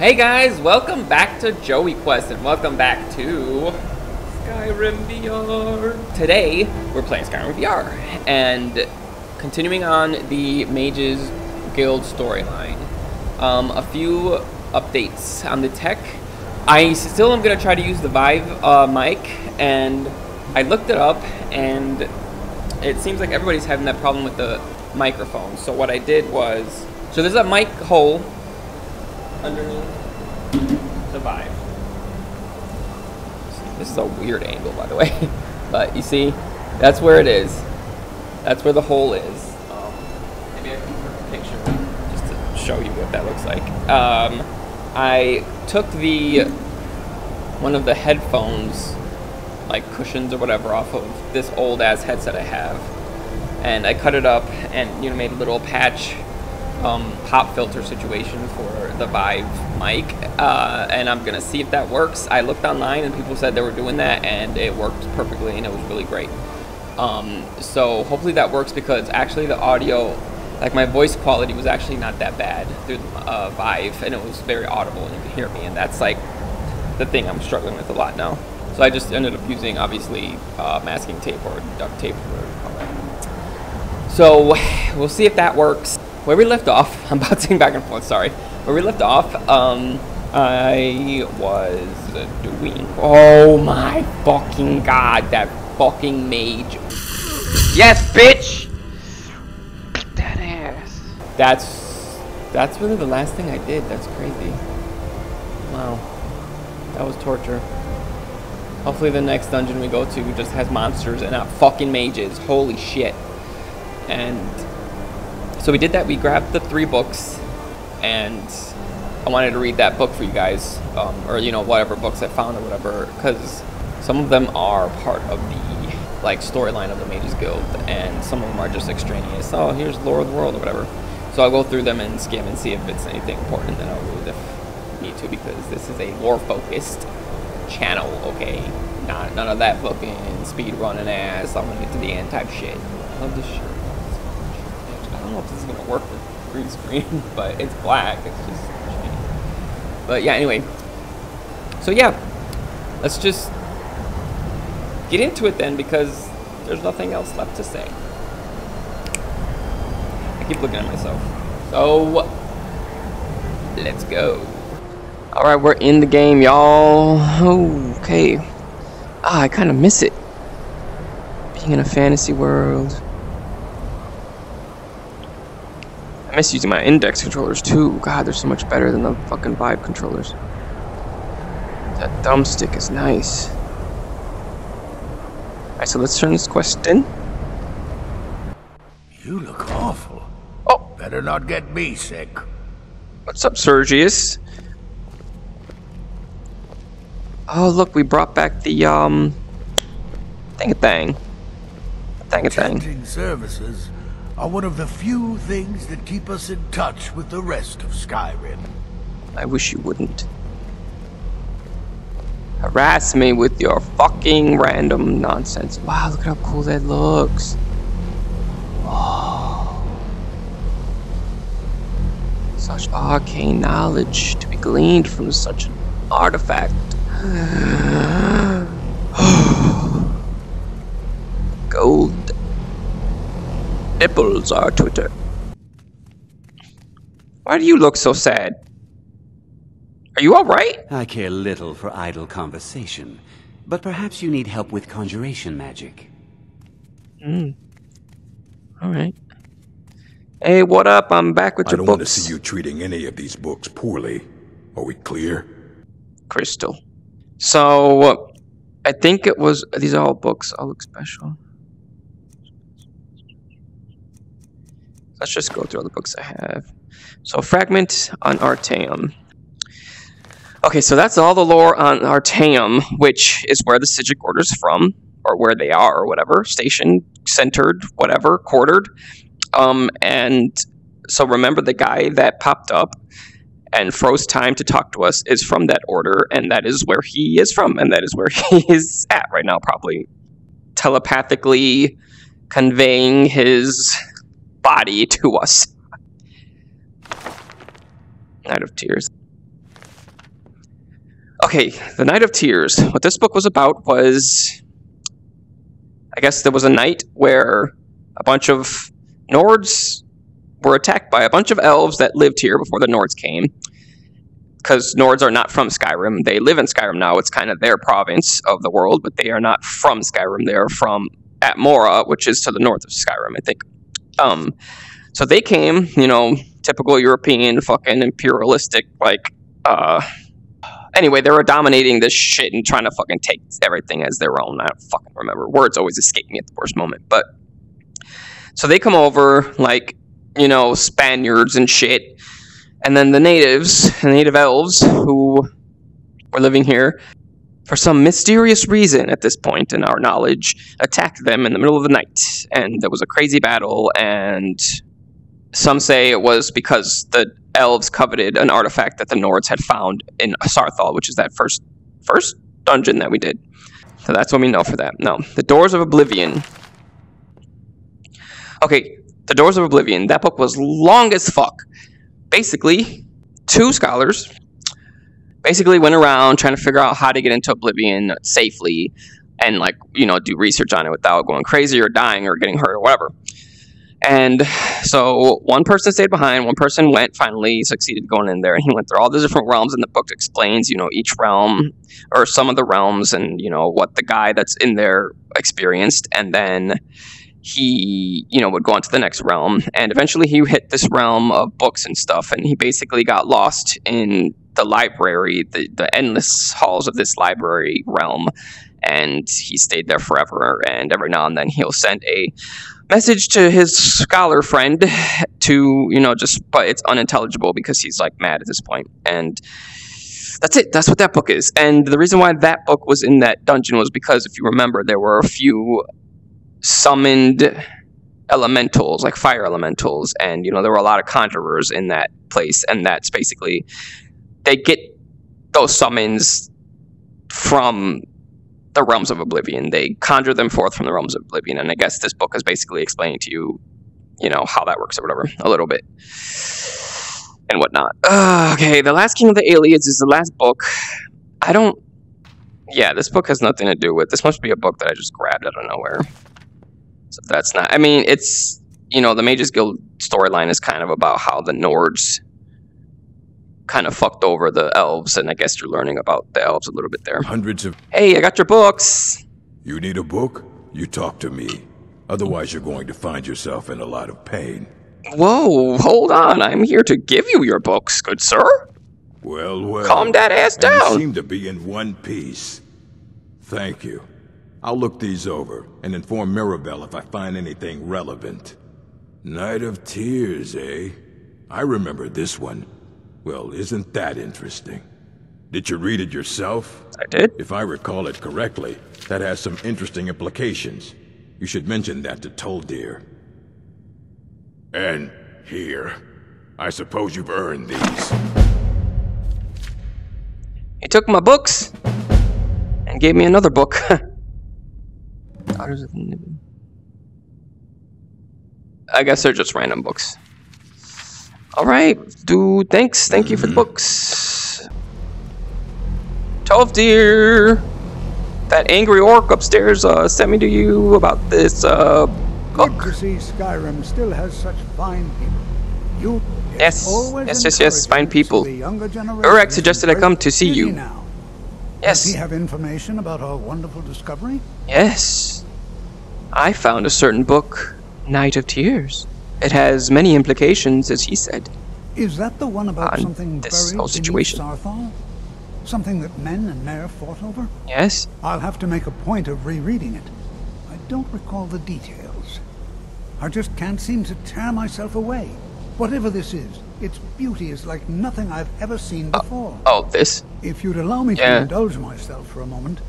Hey guys, welcome back to Joey Quest and welcome back to Skyrim VR. Today, we're playing Skyrim VR and continuing on the Mages Guild storyline. A few updates on the tech. I still am going to try to use the Vive mic, and I looked it up and it seems like everybody's having that problem with the microphone. So what I did was, so there's a mic hole underneath the Vive. This is a weird angle, by the way, but you see, that's where it is. That's where the hole is. Maybe I can put a picture just to show you what that looks like. I took one of the headphones, like cushions or whatever, off of this old ass headset I have, and I cut it up and made a little patch pop filter situation for the Vive mic, and I'm gonna see if that works. I looked online and people said they were doing that and it worked perfectly and it was really great. So hopefully that works, because actually the audio, like my voice quality, was actually not that bad through the Vive, and it was very audible and you could hear me, and that's like the thing I'm struggling with a lot now. So I just ended up using, obviously, masking tape or duct tape, or whatever you call that. So we'll see if that works. Where we left off, I'm bouncing back and forth, sorry. Where we left off, I was doing, oh my fucking god, that fucking mage. Yes, bitch! That ass. That's really the last thing I did. That's crazy. Wow. That was torture. Hopefully the next dungeon we go to just has monsters and not fucking mages. Holy shit. And so we did that. We grabbed the 3 books, and I wanted to read that book for you guys, or whatever books I found or whatever, because some of them are part of the storyline of the Mages Guild, and some of them are just extraneous. Oh, here's Lore of the World or whatever. So I'll go through them and skim and see if it's anything important, and I'll read if I need to, because this is a lore-focused channel, okay? None of that fucking speed running ass. I'm gonna get to the end type shit. I love this shirt. I don't know if this is gonna work with green screen, but it's black. It's just shitty. But yeah, anyway. So yeah, let's just get into it then, because there's nothing else left to say. I keep looking at myself. So let's go. All right, we're in the game, y'all. Okay. I kind of miss it, being in a fantasy world. I miss using my index controllers too. God, they're so much better than the fucking Vive controllers. That thumbstick is nice. Alright, so let's turn this quest in. You look awful. Oh! Better not get me sick. What's up, Sergius? Oh, look, we brought back the, Thang-a-thang. Attending services are one of the few things that keep us in touch with the rest of Skyrim. I wish you wouldn't harass me with your fucking random nonsense. Wow, look at how cool that looks. Oh. Such arcane knowledge to be gleaned from such an artifact. Gold nipples are Twitter. Why do you look so sad? Are you alright? I care little for idle conversation, but perhaps you need help with conjuration magic. Alright. Hey, what up? I'm back with your books. I don't want to see you treating any of these books poorly. Are we clear? Crystal. So, I think it was, these are all books. All look special. Let's just go through all the books I have. So, Fragment on Artaeum. Okay, so that's all the lore on Artaeum, which is where the Psijic Order's from, or where they are, or whatever. Stationed, centered, whatever, quartered. And so remember, the guy that popped up and froze time to talk to us is from that order, and that is where he is from, and that is where he is at right now, probably telepathically conveying his body to us. Night of Tears. Okay, the Night of Tears. What this book was about was, I guess there was a night where a bunch of Nords were attacked by a bunch of elves that lived here before the Nords came. Because Nords are not from Skyrim. They live in Skyrim now. It's kind of their province of the world, but they are not from Skyrim. They are from Atmora, which is to the north of Skyrim, I think. So they came, you know, typical European fucking imperialistic, like, anyway, they were dominating this shit and trying to fucking take everything as their own. I don't fucking remember. Words always escape me at the worst moment. But, so they come over, like, you know, Spaniards and shit. And then the native elves who were living here, for some mysterious reason at this point in our knowledge, attacked them in the middle of the night. And there was a crazy battle, and some say it was because the elves coveted an artifact that the Nords had found in Sarthal, which is that first dungeon that we did. So that's what we know for that. No, the Doors of Oblivion. Okay, the Doors of Oblivion. That book was long as fuck. Basically, two scholars basically went around trying to figure out how to get into Oblivion safely and, like, you know, do research on it without going crazy or dying or getting hurt or whatever. And so one person stayed behind, one person went, finally succeeded going in there, and he went through all the different realms, and the book explains, you know, each realm or some of the realms and, you know, what the guy that's in there experienced, and then he, you know, would go on to the next realm, and eventually he hit this realm of books and stuff, and he basically got lost in the library, the endless halls of this library realm, and he stayed there forever, and every now and then he'll send a message to his scholar friend to, you know, just, but it's unintelligible because he's, like, mad at this point, and that's it. That's what that book is. And the reason why that book was in that dungeon was because, if you remember, there were a few summoned elementals, like fire elementals, and, you know, there were a lot of conjurers in that place, and that's basically, they get those summons from the realms of Oblivion. They conjure them forth from the realms of Oblivion, and I guess this book is basically explaining to you, you know, how that works or whatever, a little bit, and whatnot. Okay, The Last King of the Aliens is the last book. Yeah, this book has nothing to do with, this must be a book that I just grabbed out of nowhere. So that's not, I mean, it's, you know, the Mages Guild storyline is kind of about how the Nords kind of fucked over the elves, and I guess you're learning about the elves a little bit there. Hundreds of... Hey, I got your books! You need a book? You talk to me. Otherwise you're going to find yourself in a lot of pain. Whoa, hold on. I'm here to give you your books, good sir. Well. Calm that ass down. You seem to be in one piece. Thank you. I'll look these over and inform Mirabelle if I find anything relevant. Night of Tears, eh? I remember this one. Well, isn't that interesting? Did you read it yourself? I did. If I recall it correctly, that has some interesting implications. You should mention that to Toldir. And here, I suppose you've earned these. He took my books and gave me another book. I guess they're just random books. Alright, dude, thanks. Thank you for the books. Toldir! That angry orc upstairs sent me to you about this book. Good to see Skyrim still has such fine people. Yes, fine people. Urek suggested I come to see you. Yes. Does he have information about our wonderful discovery? Yes. I found a certain book, Night of Tears. It has many implications, as he said. Is that the one about something this buried whole situation. beneath Sarthal? Something that men and Mare fought over? Yes. I'll have to make a point of rereading it. I don't recall the details. I just can't seem to tear myself away. Whatever this is, its beauty is like nothing I've ever seen before. This? If you'd allow me to indulge myself for a moment,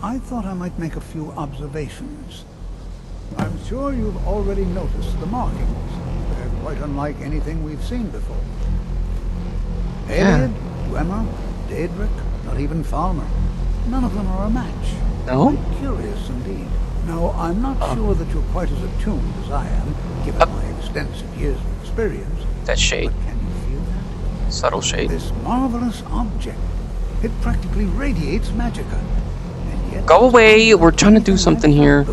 I thought I might make a few observations. I'm sure you've already noticed the markings. They're quite unlike anything we've seen before. Eliad, Dwemer, Daedric, not even Falmer. None of them are a match. No? Quite curious indeed. Now, I'm not sure that you're quite as attuned as I am, given my extensive years of experience. That shade. But can you feel that? Subtle shade. This marvelous object. It practically radiates magicka. And yet, Go away, we're trying to do something here.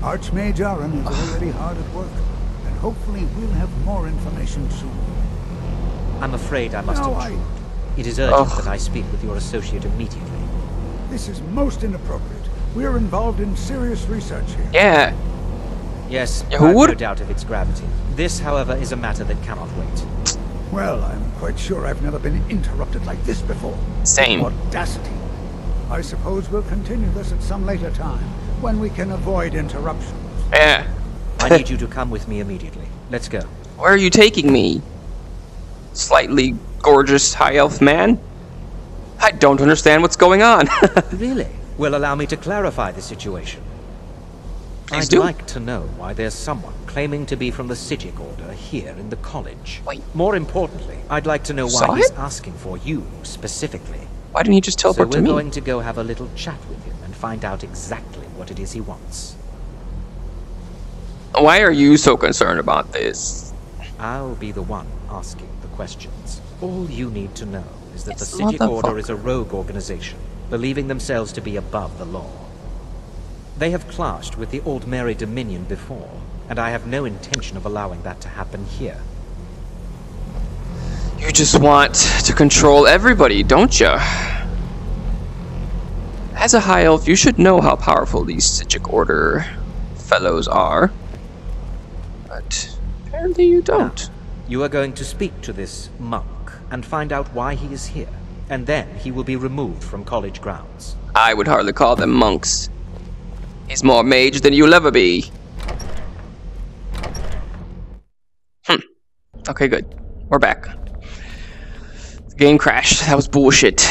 Archmage Aaron is already hard at work, and hopefully we'll have more information soon. I'm afraid I must No, intrude. It is urgent that I speak with your associate immediately. This is most inappropriate. We're involved in serious research here. Yeah. Yes, Yeah, I who have would? no doubt of its gravity. This, however, is a matter that cannot wait. Well, I'm quite sure I've never been interrupted like this before. Same. Audacity. I suppose we'll continue this at some later time, when we can avoid interruptions. Yeah. I need you to come with me immediately. Let's go. Where are you taking me? Slightly gorgeous high elf man? I don't understand what's going on. Really? Well, allow me to clarify the situation. Please I'd do. like to know why there's someone claiming to be from the Sijic Order here in the college. Wait. More importantly, I'd like to know Saw why he's it? asking for you specifically. Why didn't he just So teleport we're to me? going to go have a little chat with him and find out exactly what it is he wants. Why are you so concerned about this? I'll be the one asking the questions. All you need to know is that the This Sijic Order motherfucker. is a rogue organization, believing themselves to be above the law. They have clashed with the Old Mary Dominion before, and I have no intention of allowing that to happen here. You just want to control everybody, don't you? As a high elf, you should know how powerful these Sijic Order fellows are. But apparently you don't. You are going to speak to this monk and find out why he is here, and then he will be removed from college grounds. I would hardly call them monks. He's more mage than you'll ever be. Okay, good. We're back. The game crashed. That was bullshit.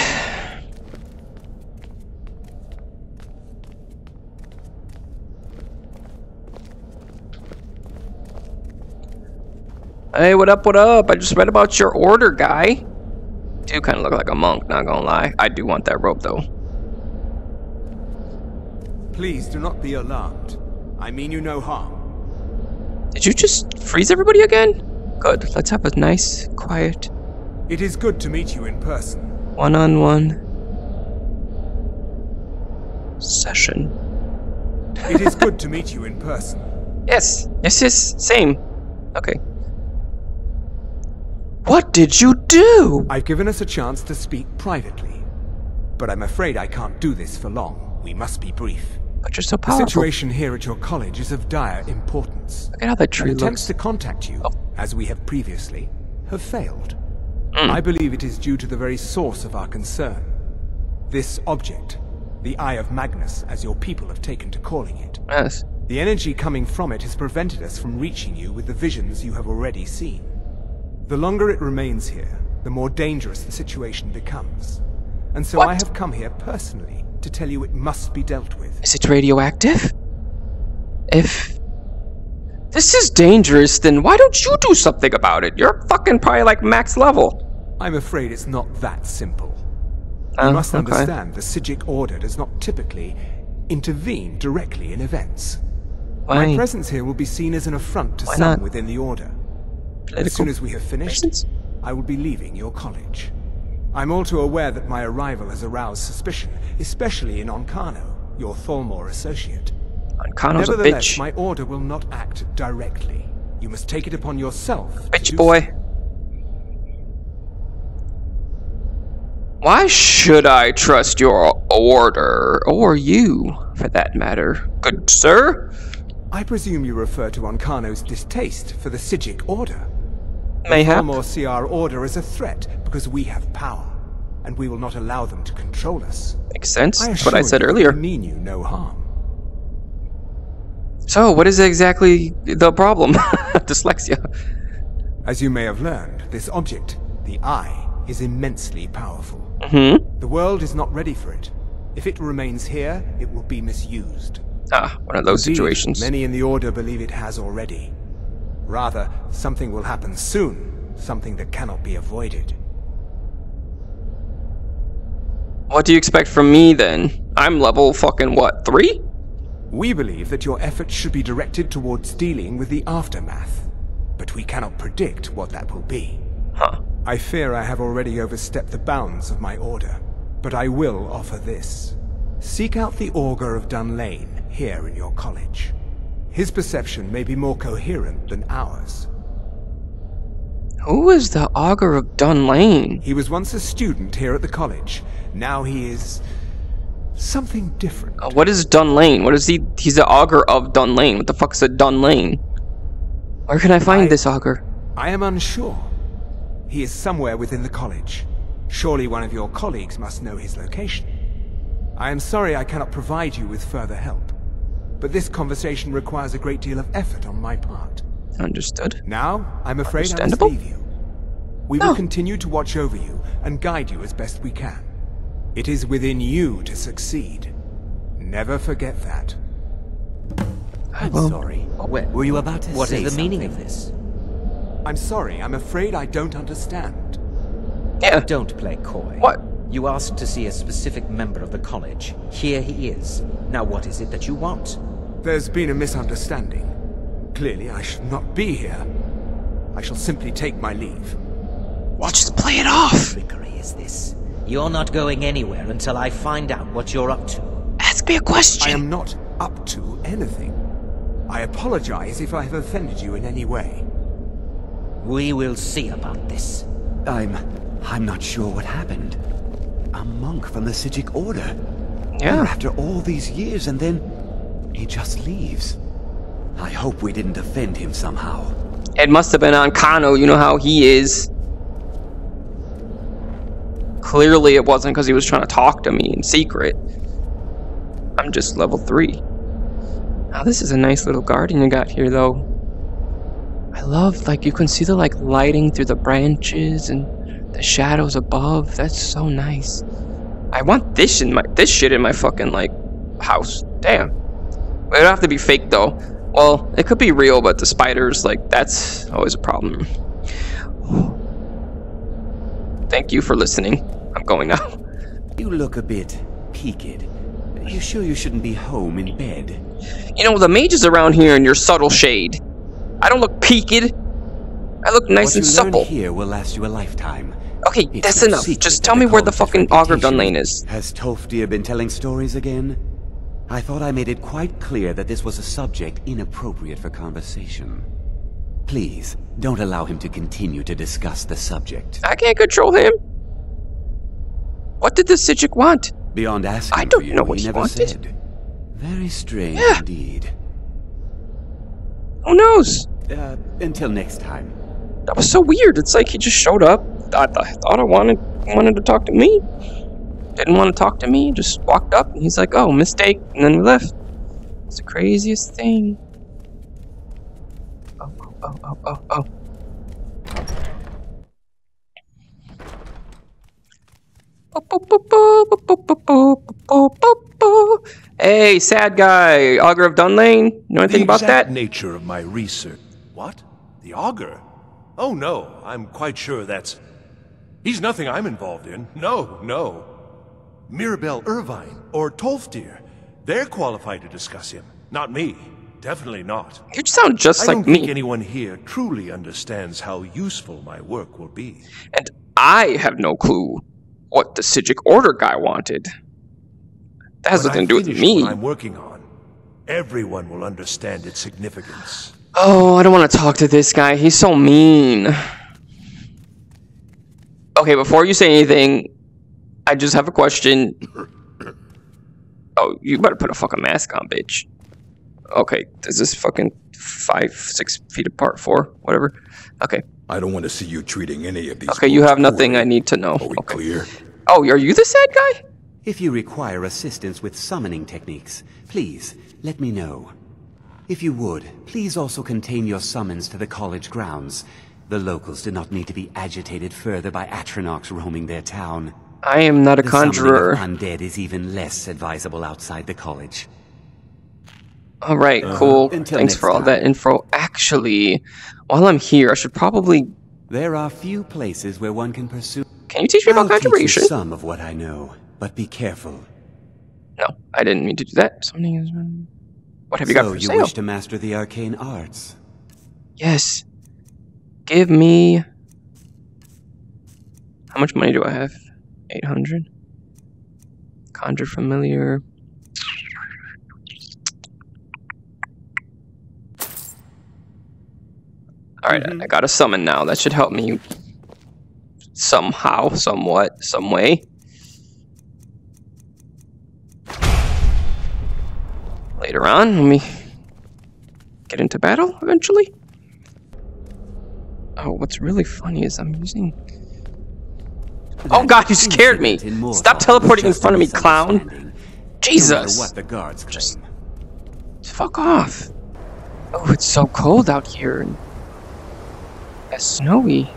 Hey, what up, what up? I just read about your order, guy. You kind of look like a monk, not gonna lie. I do want that rope, though. Please do not be alarmed. I mean you no harm. Did you just freeze everybody again? Good. Let's have a nice, quiet, It is good to meet you in person. one-on-one session. It is good to meet you in person. Yes. Yes, yes. Same. Okay. What did you do? I've given us a chance to speak privately, but I'm afraid I can't do this for long. We must be brief. But you're so The powerful. situation here at your college is of dire importance. Look at how that tree Attempts looks. to contact you, Oh. as we have previously, have failed. Mm. I believe it is due to the very source of our concern. This object, the Eye of Magnus, as your people have taken to calling it. Yes. The energy coming from it has prevented us from reaching you with the visions you have already seen. The longer it remains here, the more dangerous the situation becomes. And so What? I have come here personally to tell you it must be dealt with. Is it radioactive? If this is dangerous, then why don't you do something about it? You're fucking probably like max level. I'm afraid it's not that simple. Oh, You must okay. understand the Sijic Order does not typically intervene directly in events. Why? My presence here will be seen as an affront to Why some not? within the Order. As Political soon as we have finished, reasons? I will be leaving your college. I'm all too aware that my arrival has aroused suspicion, especially in Onkano, your Tholmor associate. Kano's a Nevertheless, bitch. my order will not act directly. You must take it upon yourself to Bitch do boy. so. Why should I trust your order, or you, for that matter, good sir? I presume you refer to Onkano's distaste for the Sijic Order. Mayhap. Tholmor see our order as a threat because we have power, and we will not allow them to control us. Makes sense. I That's what I assure said you, earlier. I mean you no harm. So, what is exactly the problem? Dyslexia. As you may have learned, this object, the Eye, is immensely powerful. Mm-hmm. The world is not ready for it. If it remains here, it will be misused. Ah, one of those Indeed, situations. Many in the Order believe it has already. Rather, something will happen soon, something that cannot be avoided. What do you expect from me then? I'm level fucking what, 3? We believe that your efforts should be directed towards dealing with the aftermath, but we cannot predict what that will be. Huh. I fear I have already overstepped the bounds of my order, but I will offer this. Seek out the Augur of Dunlain here in your college. His perception may be more coherent than ours. Who is the Augur of Dunlain? He was once a student here at the college. Now he is something different. What is Dunlain? What is he? He's the Augur of Dunlain. What the fuck is a Dunlain? Where can I find this Augur? I am unsure. He is somewhere within the college. Surely one of your colleagues must know his location. I am sorry I cannot provide you with further help, but this conversation requires a great deal of effort on my part. Understood. Now, I'm afraid I must leave you. We will continue to watch over you and guide you as best we can. It is within you to succeed. Never forget that. I'm sorry. Were you about to say What is the meaning something? of this? I'm sorry, I'm afraid I don't understand. Yeah. Don't play coy. What? You asked to see a specific member of the college. Here he is. Now what is it that you want? There's been a misunderstanding. Clearly, I should not be here. I shall simply take my leave. What? Just play it off. Trickery is this? You're not going anywhere until I find out what you're up to. Ask me a question. I am not up to anything. I apologize if I have offended you in any way. We will see about this. I'm not sure what happened. A monk from the Sijic Order. Yeah. After all these years, and then he just leaves. I hope we didn't offend him somehow. It must have been on Kano. You know how he is. Clearly it wasn't because he was trying to talk to me in secret. I'm just level 3. Now this is a nice little garden you got here, though. I love, like, you can see the, like, lighting through the branches and the shadows above. That's so nice. I want this shit in my fucking, like, house. Damn. It would have to be fake, though. Well, it could be real, but the spiders, like, that's always a problem. Thank you for listening. I'm going now. You look a bit peaked. You sure you shouldn't be home in bed? You know, the mage is around here in your subtle shade. I don't look peaked. I look nice and supple. What you learn here will last you a lifetime. Okay, that's enough. Just tell me where the fucking Augur of Dunlain is. Has Tolfdir been telling stories again? I thought I made it quite clear that this was a subject inappropriate for conversation. Please, don't allow him to continue to discuss the subject. I can't control him. What did the Sijic want? Beyond asking I don't for you, know what he he never wanted. said. Very strange indeed. Who knows? Until next time. That was so weird. It's like he just showed up. I thought I wanted to talk to me. Didn't want to talk to me. Just walked up and he's like, "Oh, mistake," and then we left. It's the craziest thing. Oh. Hey, sad guy, Augur of Dunlain. Know anything about that? The exact nature of my research. What? The Augur? Oh no, I'm quite sure that's... He's nothing I'm involved in. No. Mirabelle Irvine or Tolfdir. They're qualified to discuss him. Not me. Definitely not. You sound just like me. I don't think anyone here truly understands how useful my work will be. And I have no clue what the Sijic Order guy wanted. That has nothing to do with me. What I'm working on, everyone will understand its significance. Oh, I don't want to talk to this guy. He's so mean. Okay, before you say anything, I just have a question. Oh, you better put a fucking mask on, bitch. Okay, is this fucking 5-6 feet apart? 4, whatever. Okay. I don't want to see you treating any of these. Okay, you have nothing I need to know. Are we clear? Oh, are you the sad guy? If you require assistance with summoning techniques, please let me know. If you would, please also contain your summons to the college grounds. The locals do not need to be agitated further by Atronachs roaming their town. I am not a conjurer. The summoning of undead is even less advisable outside the college. Alright, cool. Thanks for all that info. Actually, while I'm here, I should probably... There are few places where one can pursue... Can you teach me about conjuration? I'll teach you some of what I know, but be careful. No, I didn't mean to do that. Something is... What have you got for sale? So you wish to master the arcane arts? Yes. Give me... How much money do I have? 800. Conjure familiar. Alright, I got a summon now. That should help me somehow, somewhat, some way. Later on, let me get into battle eventually. Oh, what's really funny is I'm using... Oh god, you scared me! Stop teleporting in front of me, clown! Jesus! What the guards Just fuck off. Oh, it's so cold out here. And it's snowy.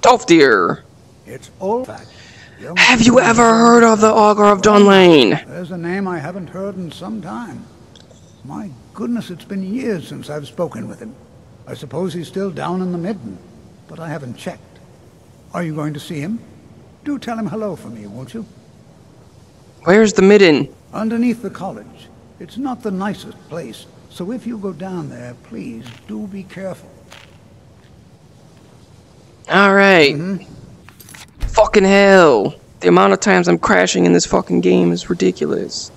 Tolfdir! It's old fact. Have you ever heard of the Augur of Dunlain? There's a name I haven't heard in some time. My goodness, it's been years since I've spoken with him. I suppose he's still down in the Midden, but I haven't checked. Are you going to see him? Do tell him hello for me, won't you? Where's the Midden? Underneath the college. It's not the nicest place, so if you go down there, please do be careful. Alright. Fucking hell. The amount of times I'm crashing in this fucking game is ridiculous.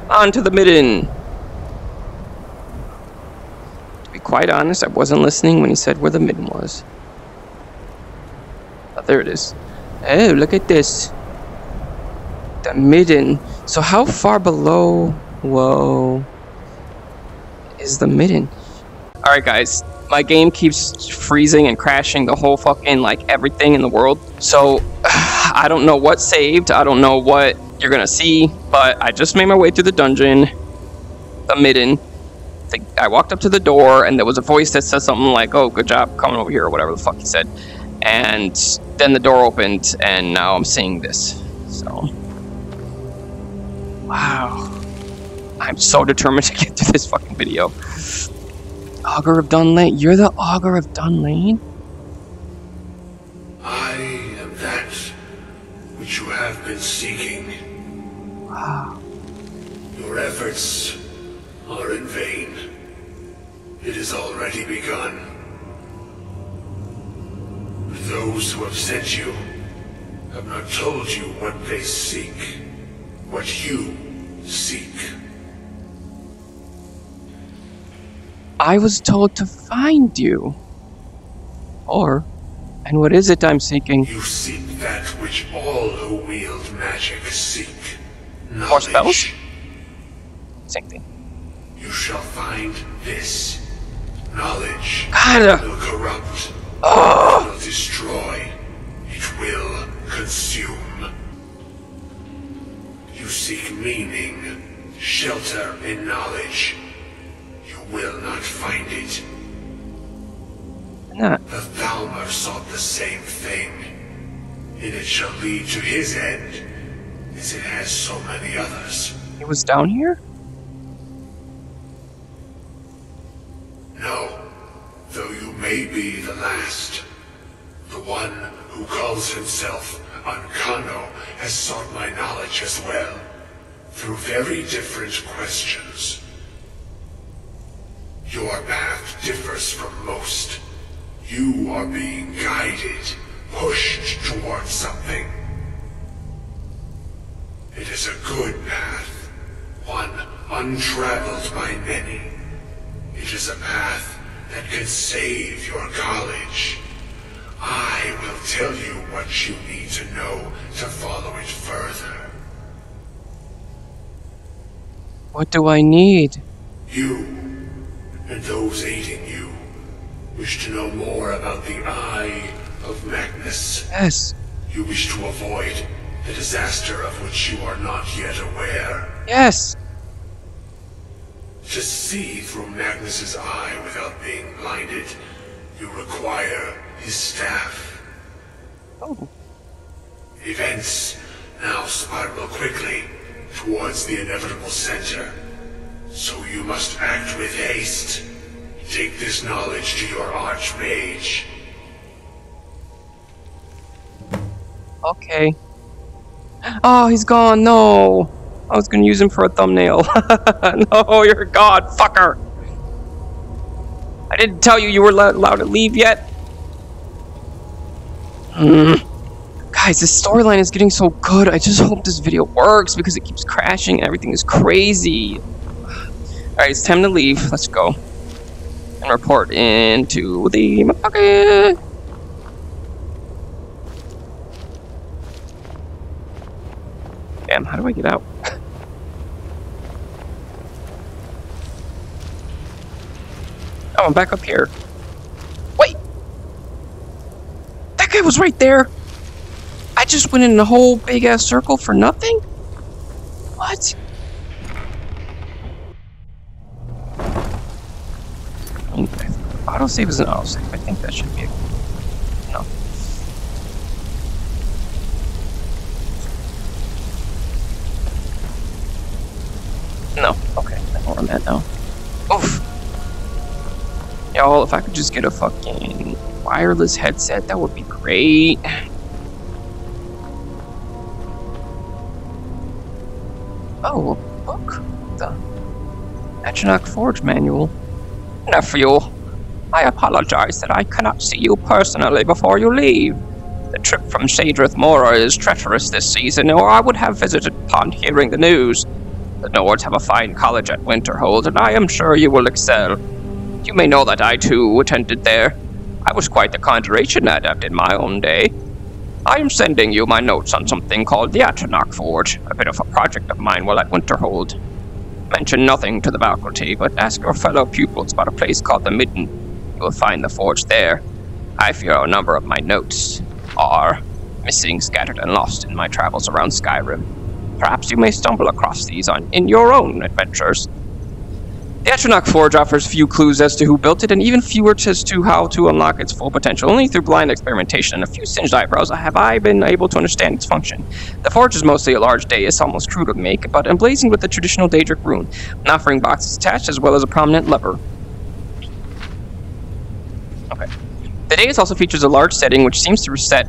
On to the Midden. To be quite honest, I wasn't listening when he said where the Midden was. Oh, there it is. Oh, look at this. The Midden. So how far below... Whoa. Is the Midden? Alright guys. My game keeps freezing and crashing the whole fucking, like, everything in the world. So, I don't know what saved. I don't know what you're gonna see. But I just made my way through the dungeon. The Midden. I walked up to the door, and there was a voice that said something like, oh, good job coming over here, or whatever the fuck he said. And then the door opened, and now I'm seeing this. So. Wow. I'm so determined to get through this fucking video. Augur of Dunlain? You're the Augur of Dunlain? I am that which you have been seeking. Wow. Your efforts are in vain. It has already begun. Those who have sent you have not told you what they seek, what you seek. I was told to find you. And what is it I'm seeking? You seek that which all who wield magic seek. Knowledge. More spells? Same thing. You shall find this. Knowledge. God. It will corrupt. It will destroy. It will consume. You seek meaning, shelter in knowledge. You will not find it. Not. The Thalmor sought the same thing, and it shall lead to his end, as it has so many others. It was down here? No, though you may be the last. The one who calls himself Ankano has sought my knowledge as well, through very different questions. Your path differs from most. You are being guided, pushed towards something. It is a good path, one untraveled by many. It is a path that can save your college. I will tell you what you need to know to follow it further. What do I need? You, and those aiding you, wish to know more about the Eye of Magnus. Yes. You wish to avoid the disaster of which you are not yet aware. Yes. To see through Magnus's eye without being blinded, you require his staff. Oh. Events now spiral quickly towards the inevitable center. So you must act with haste. Take this knowledge to your archmage. Okay. Oh, he's gone. No. I was gonna use him for a thumbnail. No, you're a god, fucker. I didn't tell you you were allowed to leave yet. Guys, this storyline is getting so good. I just hope this video works because it keeps crashing and everything is crazy. Alright, it's time to leave. Let's go. And report into the pocket. Damn, how do I get out? Oh, I'm back up here. Wait! That guy was right there! I just went in a whole big-ass circle for nothing? What? Autosave is an autosave. I think that should be a... No. No. Okay, I know where I'm at now. Oof! Yo, if I could just get a fucking wireless headset, that would be great. Oh, a book. The Atronach Forge Manual. Nephew, I apologize that I cannot see you personally before you leave. The trip from Shadrith Mora is treacherous this season, or I would have visited upon hearing the news. The Nords have a fine college at Winterhold, and I am sure you will excel. You may know that I, too, attended there. I was quite the conjuration adept in my own day. I am sending you my notes on something called the Atronach Forge, a bit of a project of mine while at Winterhold. Mention nothing to the faculty, but ask your fellow pupils about a place called the Midden. You will find the forge there. I fear a number of my notes are missing, scattered, and lost in my travels around Skyrim. Perhaps you may stumble across these in your own adventures. The Atronach Forge offers few clues as to who built it, and even fewer as to how to unlock its full potential. Only through blind experimentation and a few singed eyebrows have I been able to understand its function. The forge is mostly a large dais, almost crude to make, but emblazoned with the traditional Daedric rune, an offering box is attached as well as a prominent lever. Okay. The dais also features a large setting which seems to set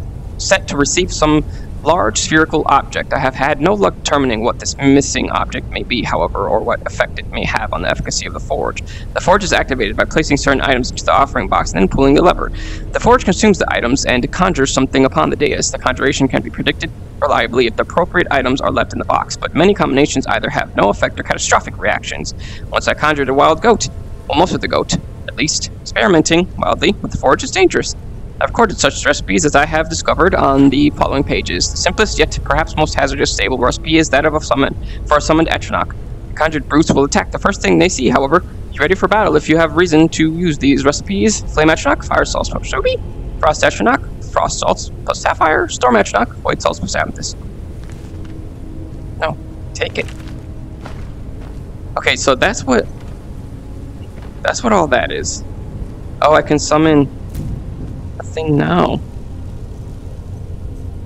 to receive some large spherical object. I have had no luck determining what this missing object may be, however, or what effect it may have on the efficacy of the forge. The forge is activated by placing certain items into the offering box and then pulling the lever. The forge consumes the items and conjures something upon the dais. The conjuration can be predicted reliably if the appropriate items are left in the box, but many combinations either have no effect or catastrophic reactions. Once I conjured a wild goat, well, most of the goat, at least. Experimenting wildly with the forge is dangerous. I've recorded such recipes as I have discovered on the following pages. The simplest yet perhaps most hazardous stable recipe is that of a summoned Atronach. The conjured brutes will attack the first thing they see, however. Be ready for battle if you have reason to use these recipes. Flame Atronach, Fire Salts plus Ruby, Frost Atronach, Frost Salts plus Sapphire, Storm Atronach, Void Salts plus Amethyst. No, take it. Okay, so that's what all that is. Oh, I can summon a thing now.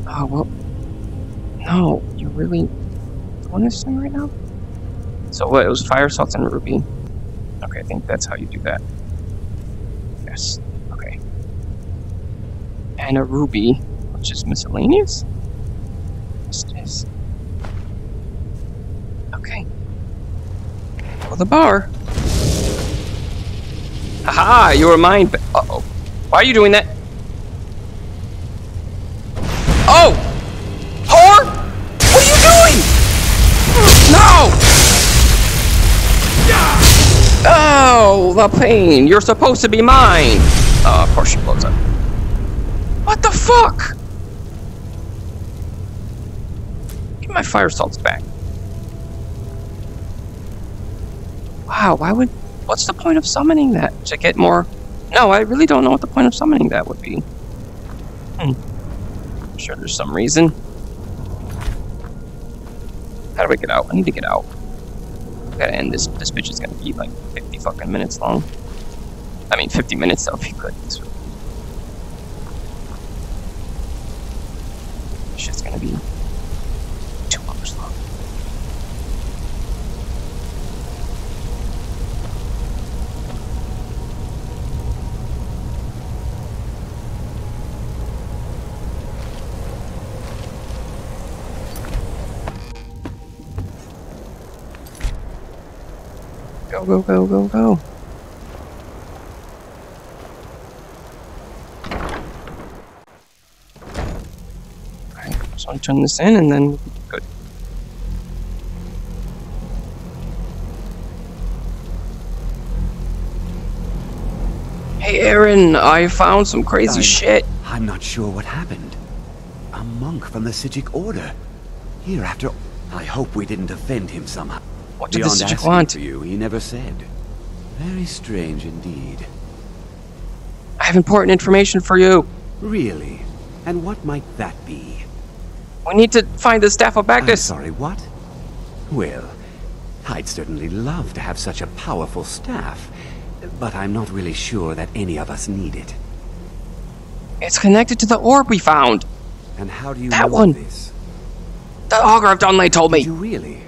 Oh, well. No, you really doing this thing right now? So what, it was Fire Salts and Ruby. Okay, I think that's how you do that. Yes, okay. And a Ruby, which is miscellaneous? Yes, it is. Okay. Go to the bar. Haha, you were mine. Uh-oh. Why are you doing that? Oh! Whore! What are you doing? No! Oh, the pain. You're supposed to be mine. Of course she blows up. What the fuck? Get my Fire Salts back. Wow, why would... What's the point of summoning that? To get more... No, I really don't know what the point of summoning that would be. I'm sure there's some reason. How do I get out? I need to get out. I gotta end this. This bitch is gonna be like 50 fucking minutes long. I mean, 50 minutes, that would be good. This shit's gonna be 2 hours long. Go, go, go, go, go. just want to turn this in and then good. Hey Aaron, I found some crazy shit. I'm not sure what happened. A monk from the Sijic Order. Here after... I hope we didn't offend him somehow. What did the Beyond Sijic asking want? for you, he never said. Very strange indeed. I have important information for you. Really? And what might that be? We need to find the Staff of I'm Magnus. sorry, what? Well, I'd certainly love to have such a powerful staff, but I'm not really sure that any of us need it. It's connected to the orb we found. And how do you That know one. this? The Augur of Dunlain told Did me. you really?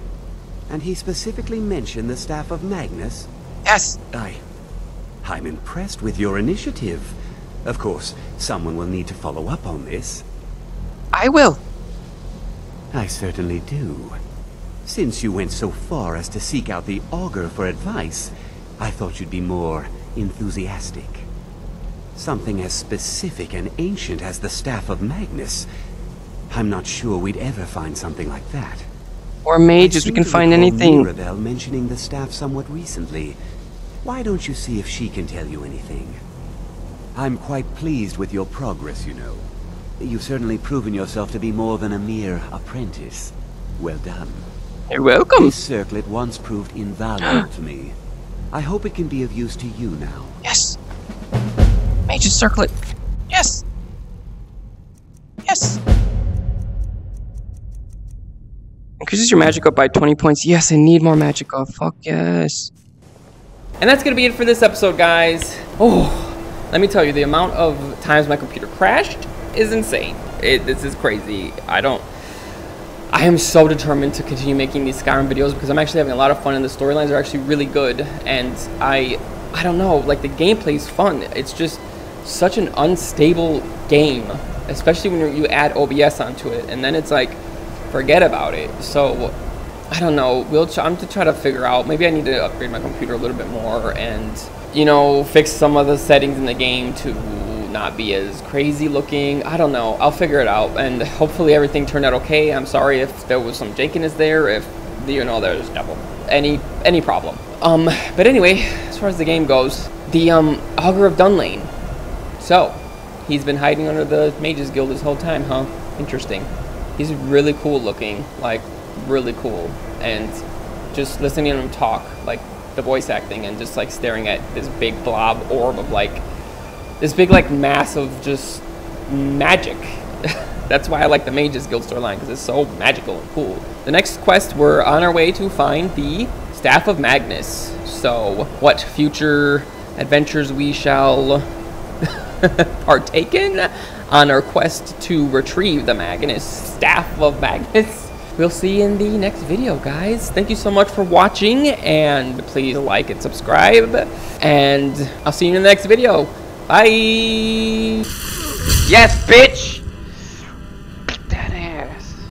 And he specifically mentioned the Staff of Magnus? Yes. I'm impressed with your initiative. Of course, someone will need to follow up on this. I will. I certainly do. Since you went so far as to seek out the Augur for advice, I thought you'd be more enthusiastic. Something as specific and ancient as the Staff of Magnus. I'm not sure we'd ever find something like that. Or mages, we can find anything. Mirabelle mentioning the staff somewhat recently. Why don't you see if she can tell you anything? I'm quite pleased with your progress, you know. You've certainly proven yourself to be more than a mere apprentice. Well done. You're welcome. This circlet once proved invaluable to me. I hope it can be of use to you now. Yes. Mage's circlet. Yes. Yes. Increases your magic up by 20 points. Yes, I need more magic up. Fuck yes. And that's going to be it for this episode, guys. Oh, let me tell you, the amount of times my computer crashed is insane. This is crazy. I am so determined to continue making these Skyrim videos because I'm actually having a lot of fun and the storylines are actually really good. And I don't know, like the gameplay's fun. It's just such an unstable game, especially when you add OBS onto it. And then it's like, forget about it. So I don't know, I'm to try to figure out, maybe I need to upgrade my computer a little bit more and, you know, fix some of the settings in the game to not be as crazy looking. I don't know, I'll figure it out, and hopefully everything turned out okay. I'm sorry if there was some jankiness there, if, you know, there's any problem. But anyway, as far as the game goes, the Augur of Dunlain. So, he's been hiding under the Mages Guild this whole time, huh? Interesting. He's really cool looking, like really cool, and just listening to him talk, like the voice acting, and just like staring at this big blob orb of like this big like mass of just magic. That's why I like the Mages Guild storyline, because it's so magical and cool. The next quest, we're on our way to find the Staff of Magnus. So what future adventures we shall partake in on our quest to retrieve the Magnus, Staff of Magnus, we'll see you in the next video, guys. Thank you so much for watching, and please like and subscribe, and I'll see you in the next video. Bye. Yes, bitch.